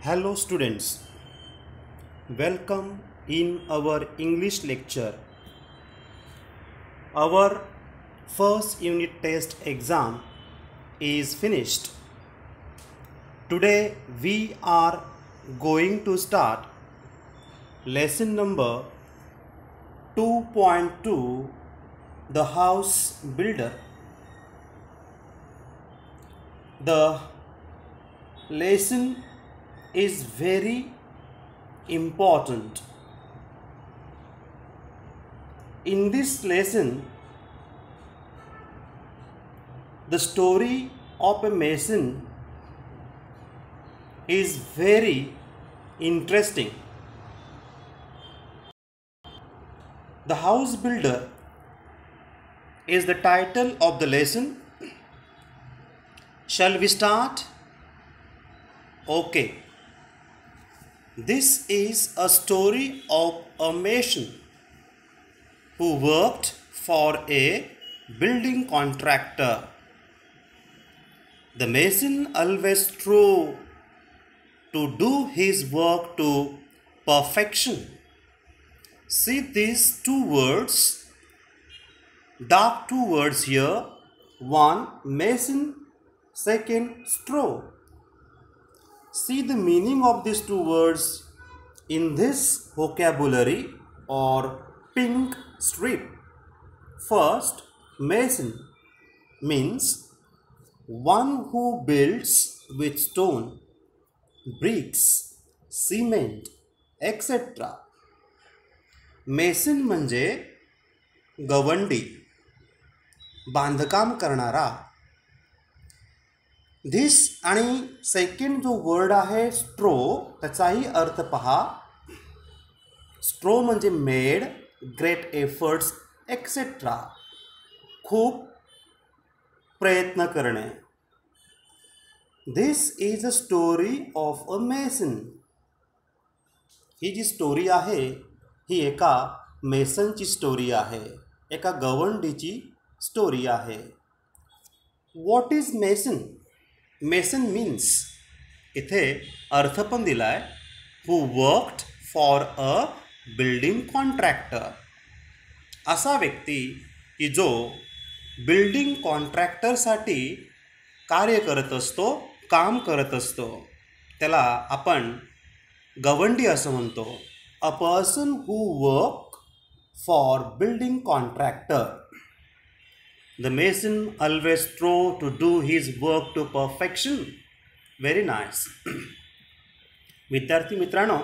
Hello students, welcome in our English lecture. Our first unit test exam is finished. Today we are going to start lesson number 2.2, The House Builder. The lesson is very important. In this lesson, the story of a mason is very interesting. The House Builder is the title of the lesson. Shall we start? Okay. This is a story of a mason who worked for a building contractor. The mason always strove to do his work to perfection. See these two words, dark two words here. One, mason, second, strove. See the meaning of these two words in this vocabulary or pink strip. First, mason means one who builds with stone, bricks, cement, etc. Mason म्हणजे गवंडी, बांधकाम करणारा. This आणि second जो word आहे स्ट्रो, त्याचाही अर्थ पहा. स्ट्रो म्हणजे मेड, ग्रेट एफर्ट्स एक्सेट्रा, खूप प्रयत्न करणे. This is a story of a mason. ही जी स्टोरी आहे ही एका मेसनची स्टोरी आहे, एका गवंडीची स्टोरी आहे. What is mason? Mason means, इथे अर्थ पण दिलाय, who worked for a building contractor. असा व्यक्ती की जो बिल्डिंग कॉन्ट्रॅक्टरसाठी कार्य करत असतो, काम करत असतो, त्याला आपण गवंडी असं म्हणतो. A person who work for building contractor. The mason always strove to do his work to perfection. Very nice. विद्यार्थी मित्रांनो,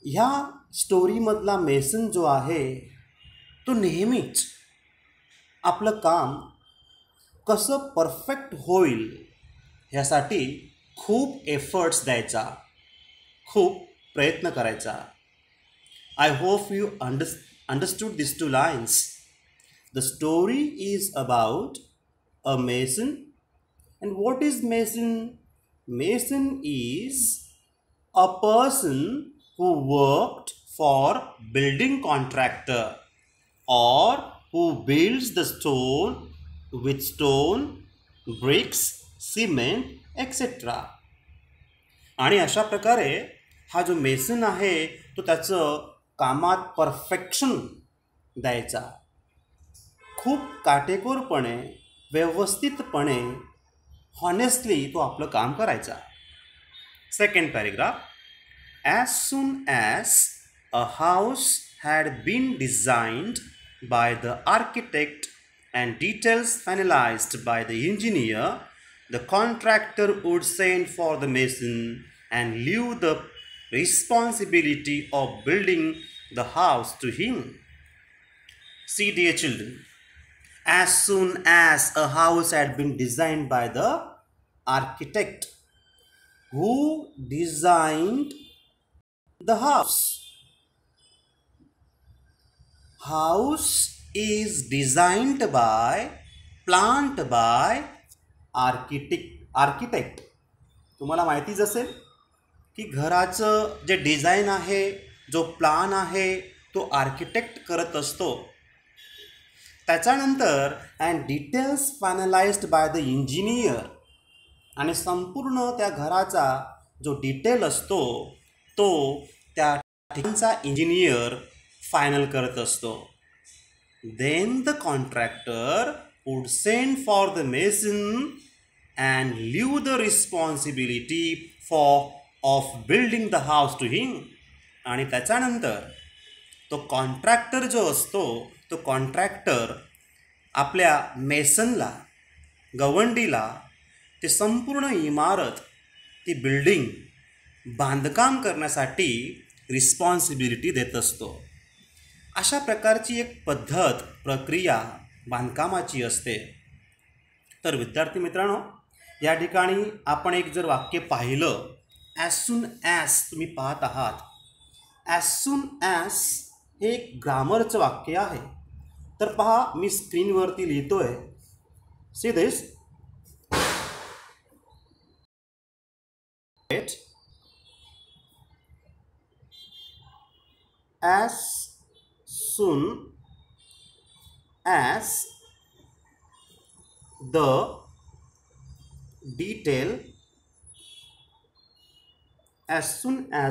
ह्या स्टोरीमधला मेसन जो आहे तो नेहमीच आपलं काम कसं परफेक्ट होईल ह्यासाठी खूप एफर्ट्स द्यायचा, खूप प्रयत्न करायचा. I hope you understood these two lines. The story is about a mason. And what is mason? Mason is a person who worked for building contractor or who builds the stone with stone, bricks, cement, etc. आणि अशा प्रकारे हा जो mason आहे तो त्याचं कामात perfection द्यायचा, खूप काटेकोरपणे, व्यवस्थितपणे, हॉनेस्टली तो आपलं काम करायचा. Second paragraph. As soon as a house had been designed by the architect and details finalised by the engineer, the contractor would send for the mason and leave the responsibility of building the house to him. See, dear children, as soon as a house had been designed by the architect who designed the house. House is designed by, planned by architect. तुम्हाला माहितीच असेल की घराचं जे design आहे, जो plan आहे तो आर्किटेक्ट करत असतो. त्याच्यानंतर and details finalised by the engineer, आणि संपूर्ण त्या घराचा जो डिटेल असतो तो त्या ठिकाणचा इंजिनियर फायनल करत असतो. Then the contractor would send for the mason and leave the responsibility of building the house to him. आणि त्याच्यानंतर तो कॉन्ट्रॅक्टर जो असतो तो कॉन्ट्रॅक्टर आपल्या मेसनला, गवंडीला ते संपूर्ण इमारत, ती बिल्डिंग बांधकाम करण्यासाठी रिस्पॉन्सिबिलिटी देत असतो. अशा प्रकारची एक पद्धत, प्रक्रिया बांधकामाची असते. तर विद्यार्थी मित्रांनो, या ठिकाणी आपण एक जर वाक्य पाहिलं, ॲज सून ॲज तुम्ही पाहत आहात, ॲज सून ॲज हे एक ग्रामरचं वाक्य आहे. तर पहा, मी स्क्रीनवरती लिहितोय. See this. As soon as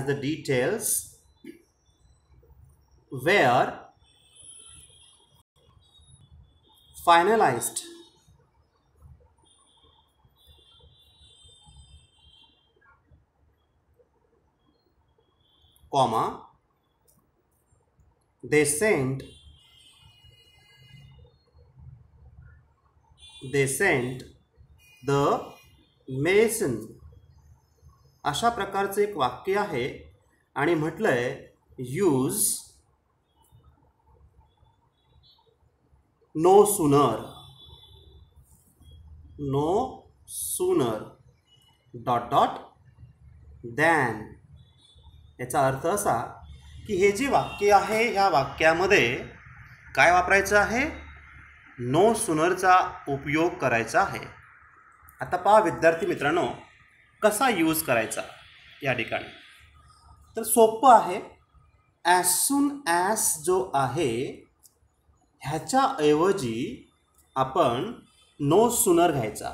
the details were finalized, comma, they sent the mason. अशा प्रकारचं एक वाक्य आहे आणि म्हटलंय यूज नो सूनर दॅन. याचा अर्थ असा की हे जे वाक्य आहे या वाक्यामध्ये काय वापरायचं आहे? नो सूनरचा उपयोग करायचा आहे. आता पहा विद्यार्थी मित्रांनो, कसा यूज करायचा या ठिकाणी. तर सोपं आहे. ॲज सून ॲज जो आहे ह्याच्याऐवजी आपण नो सूनर घ्यायचा.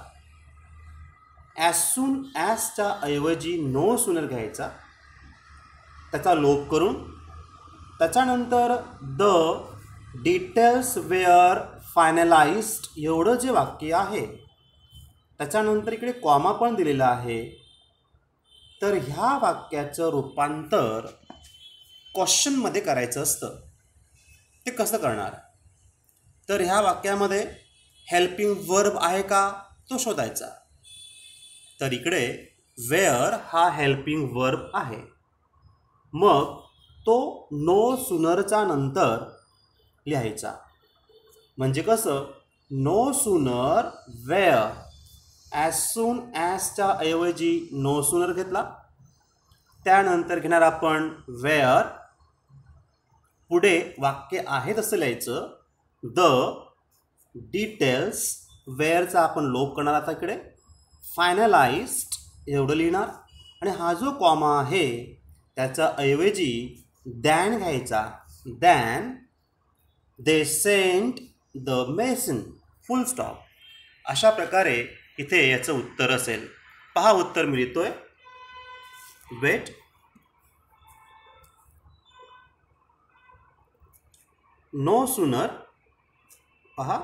ॲज सून ॲजच्या ऐवजी नो सूनर घ्यायचा, त्याचा लोप करून. त्याच्यानंतर द डिटेल्स वेअर फायनलाइज्ड एवढं जे वाक्य आहे त्याच्यानंतर इकडे कॉमा पण दिलेला आहे. तर ह्या वाक्याचं रूपांतर क्वेश्चनमध्ये करायचं असतं. ते कसं करणार? तर ह्या वाक्यामध्ये हेल्पिंग वर्ब आहे का तो शोधायचा. तर इकडे वेअर हा हेल्पिंग वर्ब आहे. मग तो नो सूनरच्या नंतर लिहायचा. म्हणजे कसं? No sooner where. As soon ॲजच्या ऐवजी नो सूनर घेतला, त्यानंतर घेणार आपण वेअर. पुढे वाक्य आहे तसं लिहायचं. द डिटेल्स वेअरचा आपण लोप करणार आता इकडे. फायनलाइज्ड एवढं लिहिणार आणि हा जो कॉमा आहे त्याच्या ऐवजी दॅन घ्यायचा. Than they sent the mason, full stop. अशा प्रकारे इथे याचं उत्तर असेल. पहा उत्तर मी लिहितोय. वेट. नो सूनर, पहा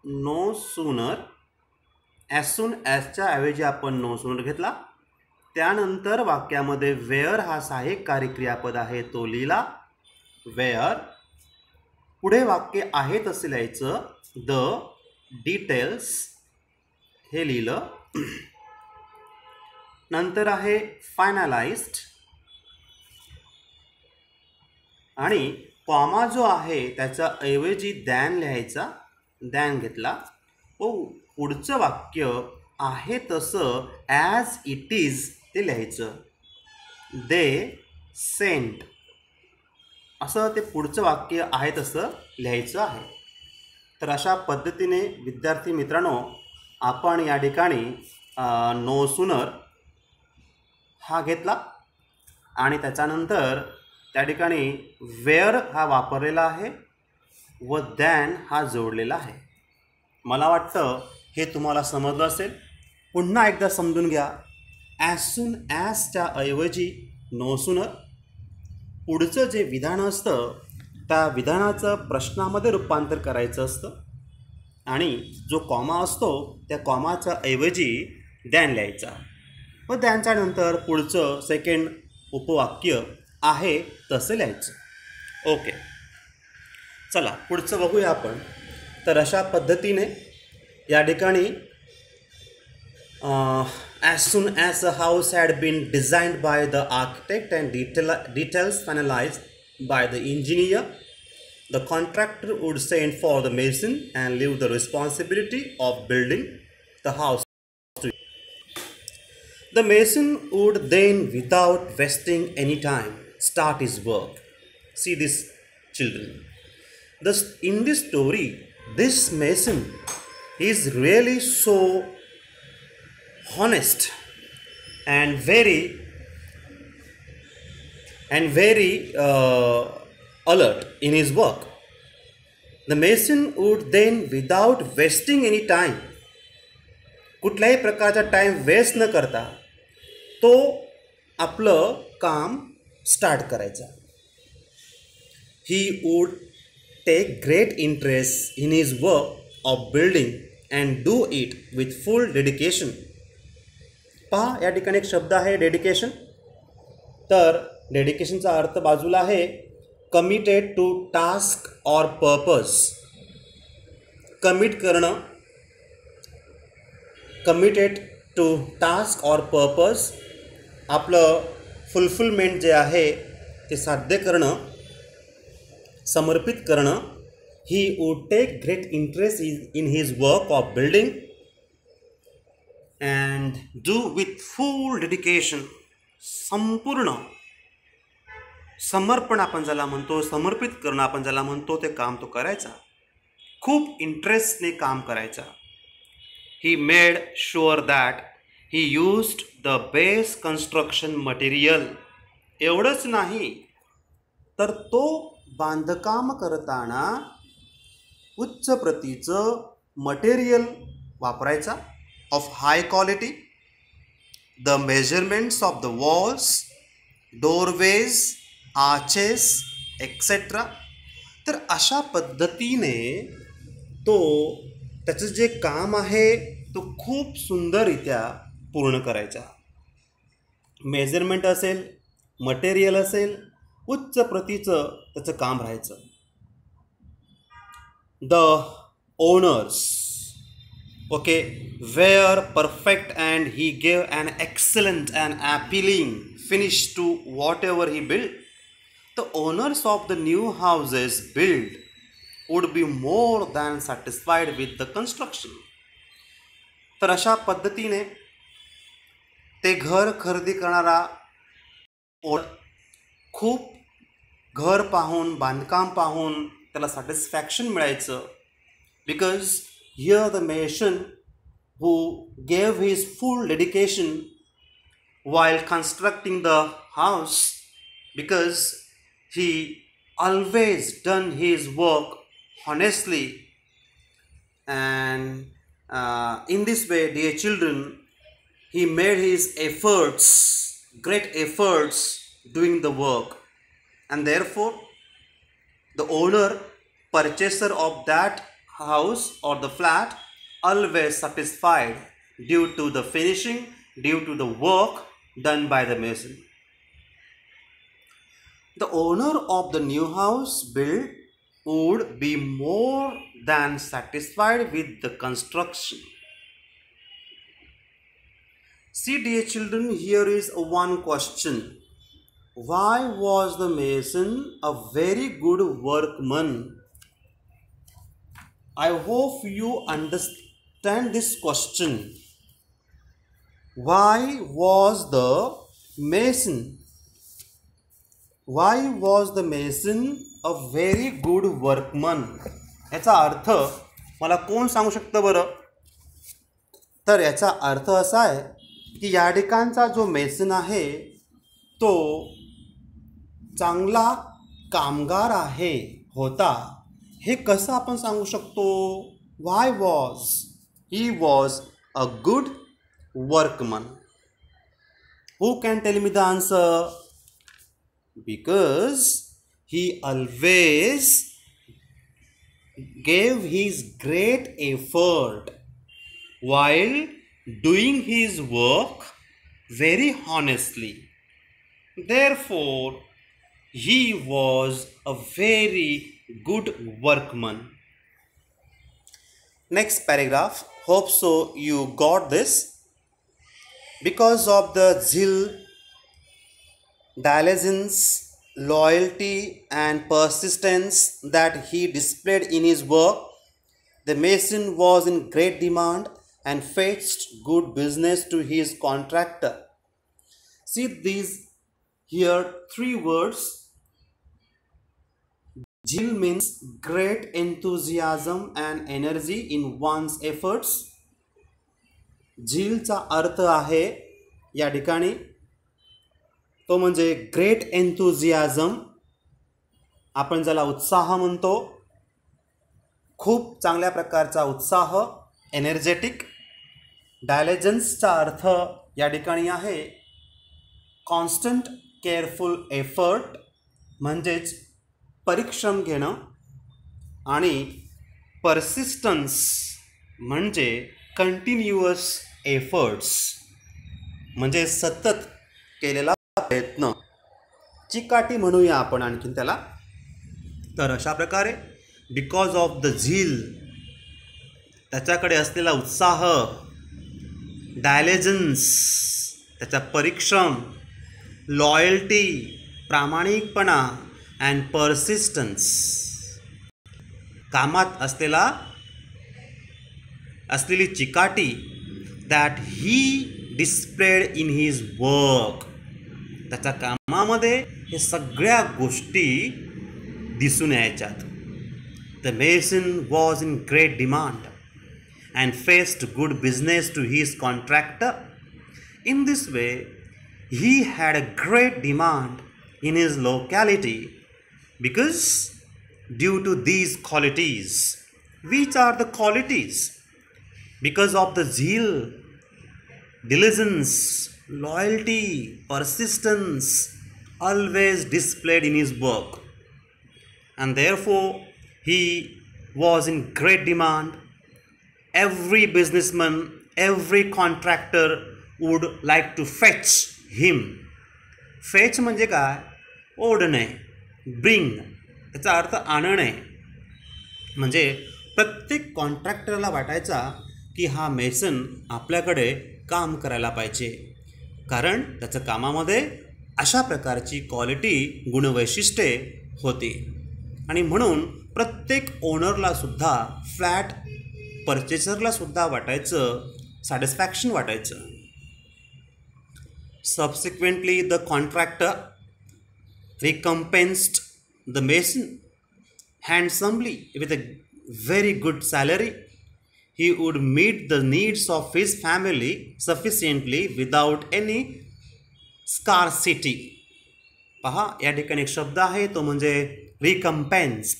नो सूनर. ॲज सून ॲजच्या ऐवजी आपण नो सूनर घेतला. त्यानंतर वाक्यामध्ये वेअर हा सहाय्यक कार्यक्रियापद आहे तो लिहिला. वेअर. पुढे वाक्य आहे तसे लिहायचं. द डिटेल्स हे लिहिलं. नंतर आहे फायनलाइज्ड आणि कॉमा जो आहे त्याच्या ऐवजी दॅन लिहायचा. दॅन घेतला. व पुढचं वाक्य आहे तसं ॲज इट इज ते लिहायचं. दे सेंट असं ते पुढचं वाक्य आहे तसं लिहायचं आहे. तर अशा पद्धतीने विद्यार्थी मित्रांनो आपण या ठिकाणी नो सूनर हा घेतला आणि त्याच्यानंतर त्या ठिकाणी वेअर हा वापरलेला आहे व दॅन हा जोडलेला आहे. मला वाटतं हे तुम्हाला समजलं असेल. पुन्हा एकदा समजून घ्या. ॲज सून ॲजच्या ऐवजी नो सूनर पुढचं जे विधान असतं त्या विधानाचं प्रश्नामध्ये रूपांतर करायचं असतं आणि जो कॉमा असतो त्या कॉमाच्या ऐवजी दॅन लिहायचा व दॅनच्या नंतर पुढचं सेकंड उपवाक्य आहे तसं लिहायचं. ओके, चला पुढचं बघूया आपण. तर अशा पद्धतीने या ठिकाणी as soon as a house had been designed by the architect and details finalised by the engineer, the contractor would send for the mason and leave the responsibility of building the house to him. The mason would then, without wasting any time, start his work. See this, children. In this story, this mason is really so honest and very alert in his work. The mason would then, without wasting any time, कुठल्याही प्रकारचा time waste न करता तो आपलं काम start करायचा. He would take great interest in his work of building and do it with full dedication. पहा या ठिकाणी एक शब्द आहे डेडिकेशन. तर डेडिकेशनचा अर्थ बाजूला आहे कमिटेड टू टास्क और पर्पज. कमिट करणं, कमिटेड टू टास्क और पर्पज, आपलं फुलफिलमेंट जे आहे ते साध्य करणं, समर्पित करणं. He would take great interest in his work of building and do with full dedication. संपूर्ण समर्पण आपण ज्याला म्हणतो, समर्पित करणं आपण ज्याला म्हणतो, ते काम तो करायचा, खूप इंटरेस्टने काम करायचा. He made sure that he used the best construction material. एवढंच नाही तर तो बांधकाम करताना उच्च प्रतीचं मटेरियल वापरायचा of high quality. The measurements of the walls, doorways, arches etcetera. तर अशा पद्धतीने तो त्याचं जे काम आहे तो खूप सुंदररित्या पूर्ण करायचा. मेजरमेंट असेल, मटेरियल असेल, उच्च प्रतीचं त्याचं काम राहायचं. The owners okay were perfect and he gave an excellent and appealing finish to whatever he built. The owners of the new houses built would be more than satisfied with the construction. तर अशा पद्धतीने ते घर खरेदी करणारा खूप घर पाहून, बांधकाम पाहून त्याला सॅटिस्फॅक्शन मिळायचं. Because here the mason who gave his full dedication while constructing the house, because he always done his work honestly. And in this way, dear children, he made his efforts, great efforts doing the work, and therefore the owner, purchaser of that house or the flat, always satisfied due to the finishing, due to the work done by the mason. The owner of the new house built would be more than satisfied with the construction. See, dear children, here is one question. Why was the mason a very good workman? I hope you understand this question. Why was the mason a very good workman? याचा अर्थ मला कोण सांगू शकतं बरं? तर याचा अर्थ असा आहे की या ठिकाणचा जो मेसन आहे तो चांगला कामगार आहे होता. हे कसं आपण सांगू शकतो? Why was he was a good workman? Who can tell me the answer? Because he always gave his great effort while doing his work very honestly. Therefore, he was a very good workman. Next paragraph. Hope so you got this. Because of the zeal, diligence, loyalty, and persistence that he displayed in his work, the mason was in great demand and fetched good business to his contractor. See these here three words. Zeal means great enthusiasm and energy in one's efforts. झीलचा अर्थ आहे या ठिकाणी तो म्हणजे great एन्थुझियाझम, आपण ज्याला उत्साह म्हणतो, खूप चांगल्या प्रकारचा उत्साह, एनर्जेटिक. डायलिजन्सचा अर्थ या ठिकाणी आहे कॉन्स्टंट केअरफुल एफर्ट, म्हणजेच परिश्रम घेणं. आणि परसिस्टन्स म्हणजे कंटिन्युअस एफर्ट्स, म्हणजे सतत केलेला प्रयत्न, चिकाटी म्हणूया आपण आणखीन त्याला. तर अशा प्रकारे बिकॉज ऑफ द झील, त्याच्याकडे असलेला उत्साह, डायलिजन्स त्याचा परिश्रम, लॉयल्टी प्रामाणिकपणा, अँड परसिस्टन्स कामात असलेली चिकाटी, that he displayed in his work, त्याच्या कामामध्ये हे सगळ्या गोष्टी दिसून यायच्यात. The mason was in great demand and faced good business to his contractor. In this way he had a great demand in his locality because due to these qualities. Which are the qualities? Because of the zeal, diligence, loyalty, persistence always displayed in his work, and therefore he was in great demand. Every businessman, every contractor would like to fetch him. Fetch म्हणजे काय? ओढणे, bring, याचा अर्थ आणणे. म्हणजे प्रत्येक कॉन्ट्रॅक्टरला वाटायचा की हा मेसन आपल्याकडे काम करायला पाहिजे, कारण त्याच्या कामामध्ये अशा प्रकारची क्वालिटी, गुणवैशिष्ट्ये होती. आणि म्हणून प्रत्येक ओनरला सुद्धा, फ्लॅट परचेसरला सुद्धा वाटायचं, सॅटिस्फॅक्शन वाटायचं. Subsequently the contractor recompensed the mason handsomely with a very good salary. He would meet the needs of his family sufficiently without any scarcity. पहा या ठिकाणी एक शब्द आहे तो म्हणजे रिकम्पेन्स्ड.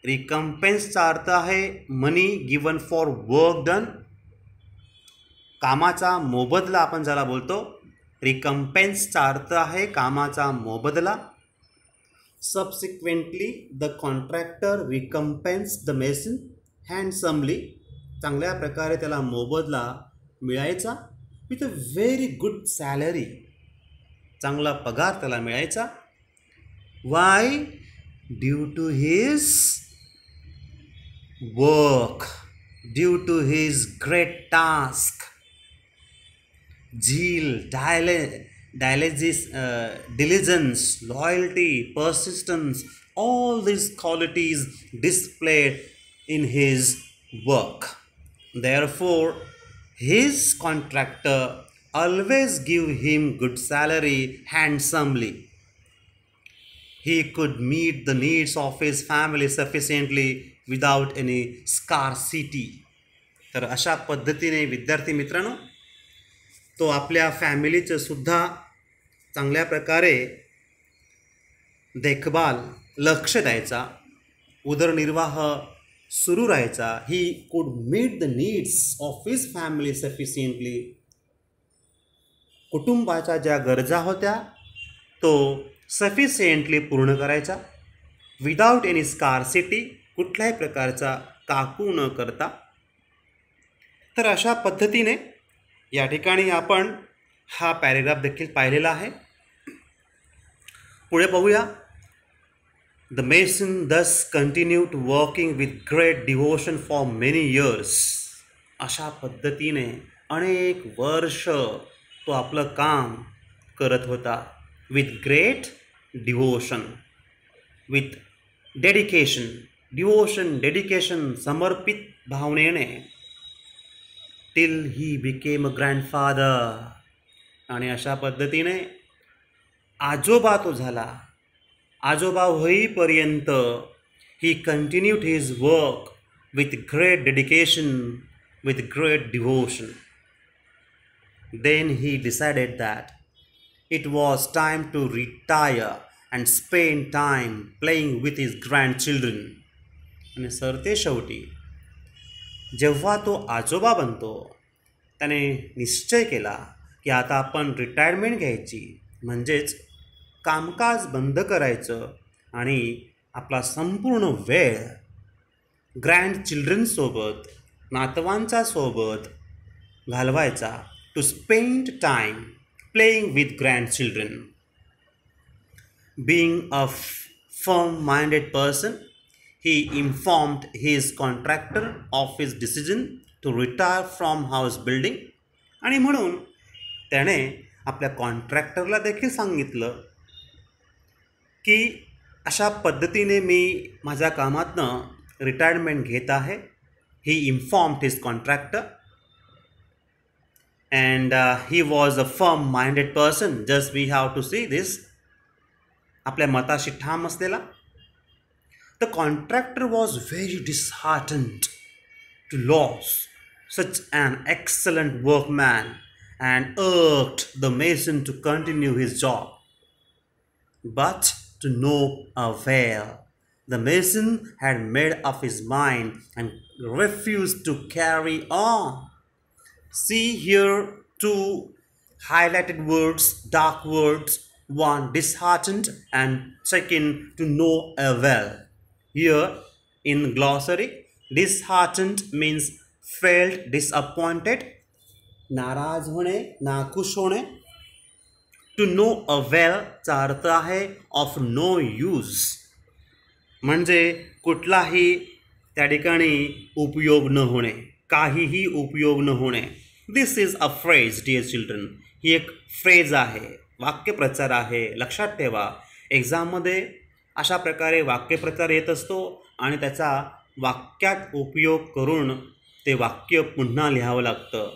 रिकम्पेन्सचा अर्थ आहे मनी गिवन फॉर वर्क डन, कामाचा मोबदला आपण ज्याला बोलतो. रिकम्पेन्सचा अर्थ आहे कामाचा मोबदला. Subsequently, the contractor recompensed the mason handsomely. चांगल्या प्रकारे त्याला मोबदला मिळायचा. With a very good salary, चांगला पगार त्याला मिळायचा. Why? Due to his work, due to his great task. Zeal, diligence, loyalty, persistence, all these qualities displayed in his work. Therefore, his contractor always give him good salary handsomely. He could meet the needs of his family sufficiently without any scarcity. तर अशा पद्धतीने विद्यार्थी मित्रांनो, तो आपल्या फॅमिलीचं सुद्धा चांगल्या प्रकारे देखभाल, लक्ष द्यायचा, उदरनिर्वाह सुरू राहायचा. He could meet the needs of his family sufficiently. कुटुंबाच्या ज्या गरजा होत्या तो सफिशियंटली पूर्ण करायचा, विदाउट एनी स्कारसिटी, कुठल्याही प्रकारचा काकू न करता. तर अशा पद्धतीने या ठिकाणी आपण हा पॅरेग्राफ देखील पाहिलेला आहे. पुढे पाहूया. The mason thus continued working with great devotion for many years. अशा पद्धतीने अनेक वर्ष तो आपलं काम करत होता. With great devotion, with dedication, devotion dedication समर्पित भावनेने, till he became a grandfather. आणि अशा पद्धतीने आजोबा तो झाला. आजोबा होईपर्यंत he continued his work with great dedication, with great devotion. Then he decided that it was time to retire and spend time playing with his grandchildren. आणि सरते शेवटी जेव्हा तो आजोबा बनतो त्याने निश्चय केला की आता आपण रिटायरमेंट घ्यायची, म्हणजेच कामकाज बंद करायचं आणि आपला संपूर्ण वेळ ग्रँडचिल्ड्रनसोबत, नातवांच्या सोबत घालवायचा. To spend time playing with grandchildren. Being a firm minded person, he informed his contractor of his decision to retire from house building. आणि म्हणून त्याने आपल्या कॉन्ट्रॅक्टरला देखील सांगितलं की अशा पद्धतीने मी माझ्या कामातनं रिटायरमेंट घेत आहे. He informed his contractor and he was a firm minded person. Just we have to see this. आपल्या मताशी ठाम असलेला. The contractor was very disheartened to lose such an excellent workman and urged the mason to continue his job. But to no avail. The mason had made up his mind and refused to carry on. See here two highlighted words, dark words. One, disheartened, and second, to no avail. Here in glossary, disheartened means felt disappointed, नाराज होणे, नाखुश होणे. To know अवेलचा अर्थ आहे of no use, म्हणजे कुठलाही त्या ठिकाणी उपयोग न होणे, काहीही उपयोग न होणे. This is a phrase dear children. ही एक फ्रेज आहे, वाक्यप्रचार आहे. लक्षात ठेवा, एक्झाममध्ये अशा प्रकारे वाक्यप्रचार येत असतो आणि त्याचा वाक्यात उपयोग करून ते वाक्य पुन्हा लिहावं लागतं.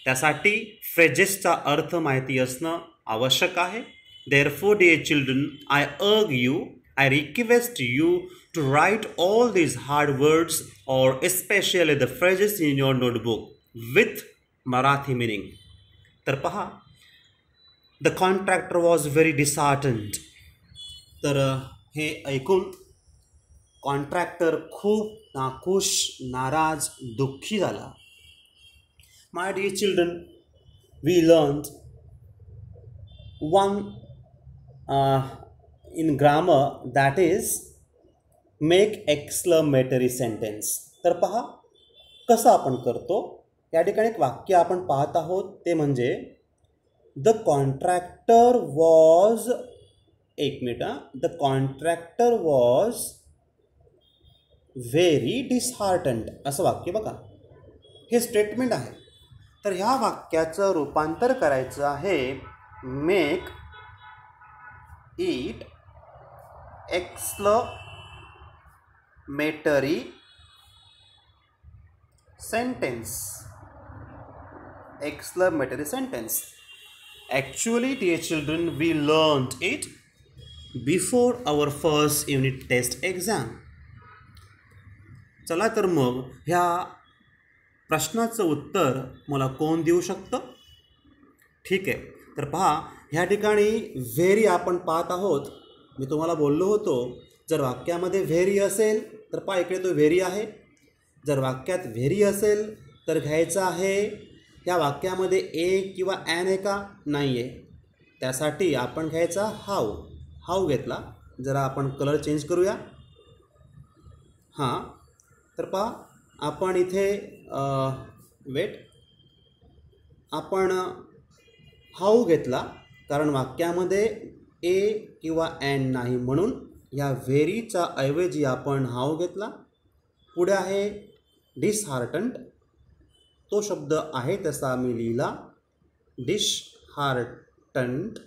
त्यासाठी फ्रेजेसचा अर्थ माहिती असणं आवश्यक आहे. Therefore dear children, I urge you, I request you to write all these hard words और especially the phrases in your notebook with Marathi meaning. तर पहा, the contractor was very disheartened. तर हे ऐकून कॉन्ट्रॅक्टर खूप नाखुश, नाराज, दुःखी झाला. My dear children, we learn one in grammar that is make exclamatory sentence. तर पहा कसं आपण करतो. या ठिकाणी एक वाक्य आपण पाहत आहोत, ते म्हणजे द कॉन्ट्रॅक्टर वॉज, एक minute, the contractor was very disheartened असं वाक्य बघा, हे स्टेटमेंट आहे. तर ह्या वाक्याचं रूपांतर करायचं आहे make it exclamatory sentence. Exclamatory sentence. Actually, dear children, we learned it before our first unit test exam. चला तर मग ह्या प्रश्नाचं उत्तर मला कोण देऊ शकतं? ठीक आहे, तर पहा ह्या ठिकाणी व्हेरी आपण पाहत आहोत. मी तुम्हाला बोललो होतो, जर वाक्यामध्ये व्हेरी असेल तर पहा इकडे तो व्हेरी आहे. जर वाक्यात व्हेरी असेल तर घ्यायचा आहे या वाक्यामध्ये ए किंवा ॲन आहे का? नाही आहे. त्यासाठी आपण घ्यायचा हाऊ. हाऊ घेतला. जरा आपण कलर चेंज करूया. हां, तर पहा आपण इथे वेट, आपण हाऊ घेतला कारण वाक्यामध्ये ए किंवा ॲन नाही, म्हणून या व्हेरीचा ऐवजी आपण हाऊ घेतला. पुढे आहे डिसहार्टंड. तो शब्द आहे तसा मी लिहिला, डिसहार्टंड.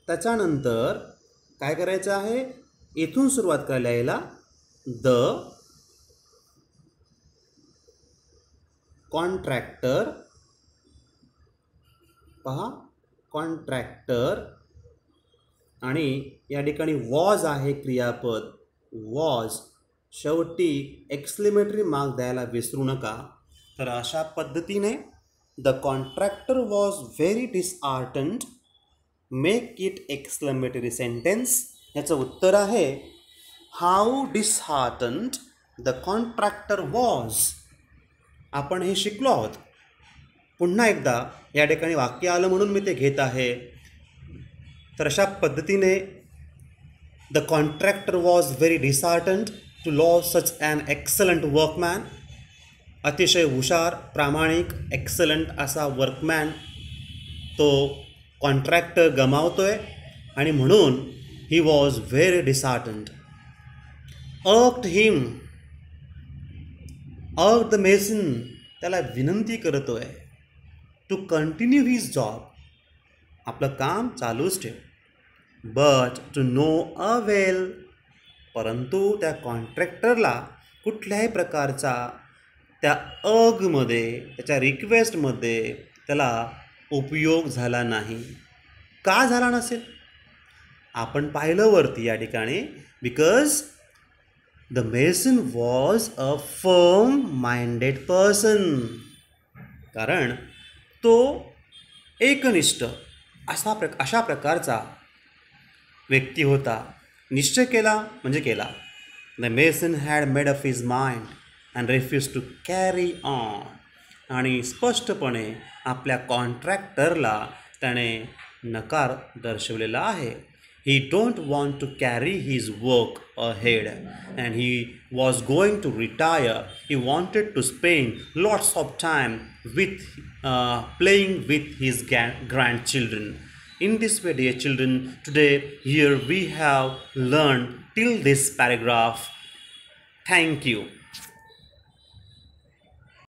त्याच्यानंतर काय करायचं आहे? इथून सुरुवात करायला यायला. द कॉन्ट्रॅक्टर, पहा कॉन्ट्रॅक्टर, आणि या ठिकाणी वॉज आहे क्रियापद, वॉज. शेवटी एक्सक्लेमेटरी मार्क द्यायला विसरू नका. तर अशा पद्धतीने the contractor was very disheartened, make it exclamatory sentence. याचं उत्तर आहे how disheartened the contractor was. आपण हे शिकलो आहोत. पुन्हा एकदा या ठिकाणी वाक्य आलं म्हणून मी ते घेत आहे. तर अशा पद्धतीने the contractor was very disheartened to loss such an excellent workman. अतिशय हुशार, प्रामाणिक, एक्सलंट असा वर्कमॅन तो कॉन्ट्रॅक्टर गमावतोय आणि म्हणून he was very disheartened. Urged him, urged the mason, त्याला विनंती करतोय टू कंटिन्यू हिज जॉब, आपलं काम चालूच ठेव. बट टू नो अवेल, परंतु त्या कॉन्ट्रॅक्टरला कुठल्याही प्रकारचा त्या अर्गमध्ये, त्याच्या रिक्वेस्टमध्ये त्याला उपयोग झाला नाही. का झाला नसेल? आपण पाहिलं वरती या ठिकाणी, because the mason was a firm minded person. कारण तो एकनिष्ठ अशा प्रकारचा व्यक्ती होता. निश्चय केला म्हणजे केला. The mason had made up his mind and refuse to carry on. आणि स्पष्टपणे आपल्या कॉन्ट्रॅक्टरला त्याने नकार दर्शवलेला आहे. He don't want to carry his work ahead and he was going to retire. He wanted to spend lots of time with playing with his grandchildren. In this way, dear children, today here we have learned till this paragraph. Thank you.